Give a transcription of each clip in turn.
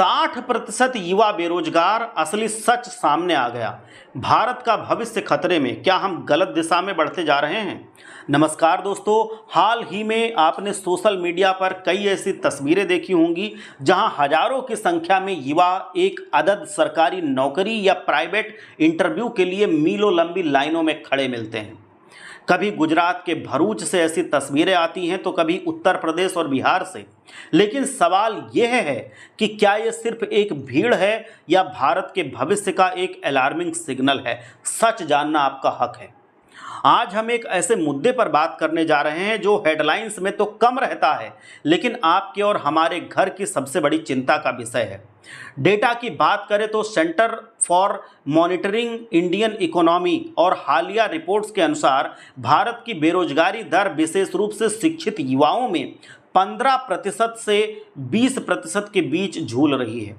60% युवा बेरोजगार, असली सच सामने आ गया। भारत का भविष्य खतरे में, क्या हम गलत दिशा में बढ़ते जा रहे हैं? नमस्कार दोस्तों, हाल ही में आपने सोशल मीडिया पर कई ऐसी तस्वीरें देखी होंगी जहां हजारों की संख्या में युवा एक अदद सरकारी नौकरी या प्राइवेट इंटरव्यू के लिए मीलों लंबी लाइनों में खड़े मिलते हैं। कभी गुजरात के भरूच से ऐसी तस्वीरें आती हैं तो कभी उत्तर प्रदेश और बिहार से। लेकिन सवाल यह है कि क्या यह सिर्फ एक भीड़ है या भारत के भविष्य का एक अलार्मिंग सिग्नल है? सच जानना आपका हक है। आज हम एक ऐसे मुद्दे पर बात करने जा रहे हैं जो हेडलाइंस में तो कम रहता है, लेकिन आपके और हमारे घर की सबसे बड़ी चिंता का विषय है। डेटा की बात करें तो centre for monitoring Indian economy और हालिया रिपोर्ट्स के अनुसार भारत की बेरोजगारी दर विशेष रूप से शिक्षित युवाओं में 15% से 20% के बीच झूल रही है।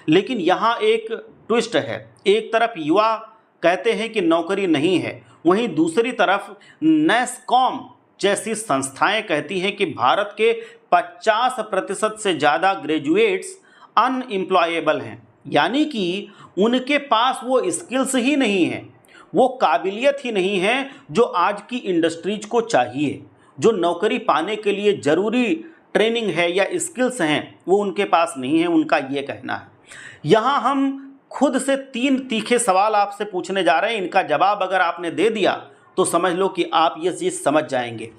लेकिन यहाँ एक ट्विस्ट है। एक तरफ युवा कहते हैं कि नौकरी नहीं है, वहीं दूसरी तरफ नैसकॉम जैसी संस्थाएं कहती हैं कि भारत के 50% से ज़्यादा ग्रेजुएट्स अनएम्प्लॉयेबल हैं, यानी कि उनके पास वो स्किल्स ही नहीं हैं, वो काबिलियत ही नहीं है जो आज की इंडस्ट्रीज को चाहिए। जो नौकरी पाने के लिए ज़रूरी ट्रेनिंग है या स्किल्स हैं वो उनके पास नहीं है, उनका ये कहना है। यहाँ हम खुद से 3 तीखे सवाल आपसे पूछने जा रहे हैं। इनका जवाब अगर आपने दे दिया तो समझ लो कि आप ये चीज़ समझ जाएंगे।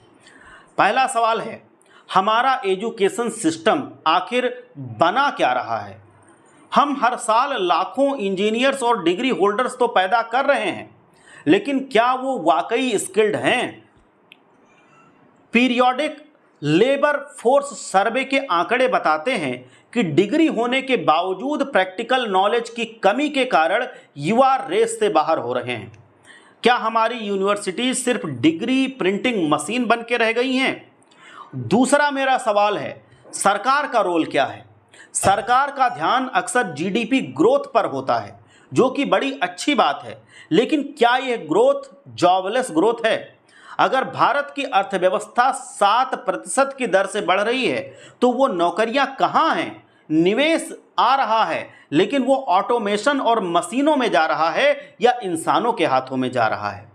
पहला सवाल है, हमारा एजुकेशन सिस्टम आखिर बना क्या रहा है? हम हर साल लाखों इंजीनियर्स और डिग्री होल्डर्स तो पैदा कर रहे हैं, लेकिन क्या वो वाकई स्किल्ड हैं? पीरियोडिक लेबर फोर्स सर्वे के आंकड़े बताते हैं कि डिग्री होने के बावजूद प्रैक्टिकल नॉलेज की कमी के कारण युवा रेस से बाहर हो रहे हैं। क्या हमारी यूनिवर्सिटीज सिर्फ डिग्री प्रिंटिंग मशीन बन के रह गई हैं? दूसरा मेरा सवाल है, सरकार का रोल क्या है? सरकार का ध्यान अक्सर जीडीपी ग्रोथ पर होता है, जो कि बड़ी अच्छी बात है, लेकिन क्या यह ग्रोथ जॉबलेस ग्रोथ है? अगर भारत की अर्थव्यवस्था 7% की दर से बढ़ रही है तो वो नौकरियां कहाँ हैं? निवेश आ रहा है, लेकिन वो ऑटोमेशन और मशीनों में जा रहा है या इंसानों के हाथों में जा रहा है?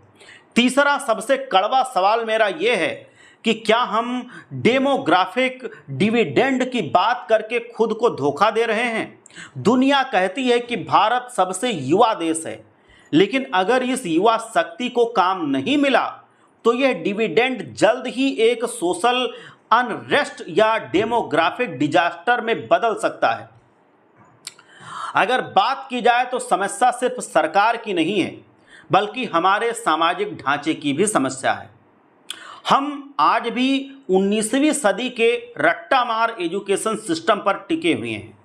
तीसरा सबसे कड़वा सवाल मेरा ये है कि क्या हम डेमोग्राफिक डिविडेंड की बात करके खुद को धोखा दे रहे हैं? दुनिया कहती है कि भारत सबसे युवा देश है, लेकिन अगर इस युवा शक्ति को काम नहीं मिला तो यह डिविडेंड जल्द ही एक सोशल अनरेस्ट या डेमोग्राफिक डिजास्टर में बदल सकता है। अगर बात की जाए तो समस्या सिर्फ सरकार की नहीं है, बल्कि हमारे सामाजिक ढांचे की भी समस्या है। हम आज भी 19वीं सदी के रट्टामार एजुकेशन सिस्टम पर टिके हुए हैं,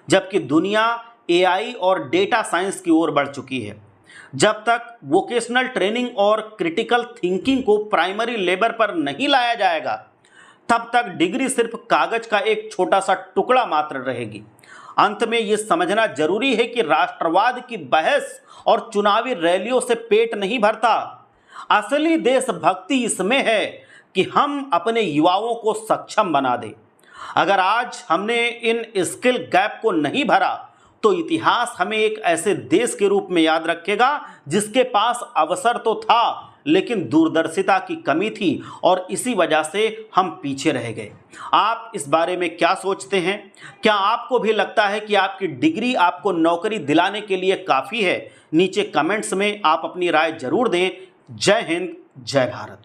जबकि दुनिया एआई और डेटा साइंस की ओर बढ़ चुकी है। जब तक वोकेशनल ट्रेनिंग और क्रिटिकल थिंकिंग को प्राइमरी लेवल पर नहीं लाया जाएगा, तब तक डिग्री सिर्फ कागज का एक छोटा सा टुकड़ा मात्र रहेगी। अंत में ये समझना जरूरी है कि राष्ट्रवाद की बहस और चुनावी रैलियों से पेट नहीं भरता। असली देशभक्ति इसमें है कि हम अपने युवाओं को सक्षम बना दें। अगर आज हमने इन स्किल गैप को नहीं भरा तो इतिहास हमें एक ऐसे देश के रूप में याद रखेगा जिसके पास अवसर तो था, लेकिन दूरदर्शिता की कमी थी और इसी वजह से हम पीछे रह गए। आप इस बारे में क्या सोचते हैं? क्या आपको भी लगता है कि आपकी डिग्री आपको नौकरी दिलाने के लिए काफ़ी है? नीचे कमेंट्स में आप अपनी राय जरूर दें। जय हिंद, जय भारत।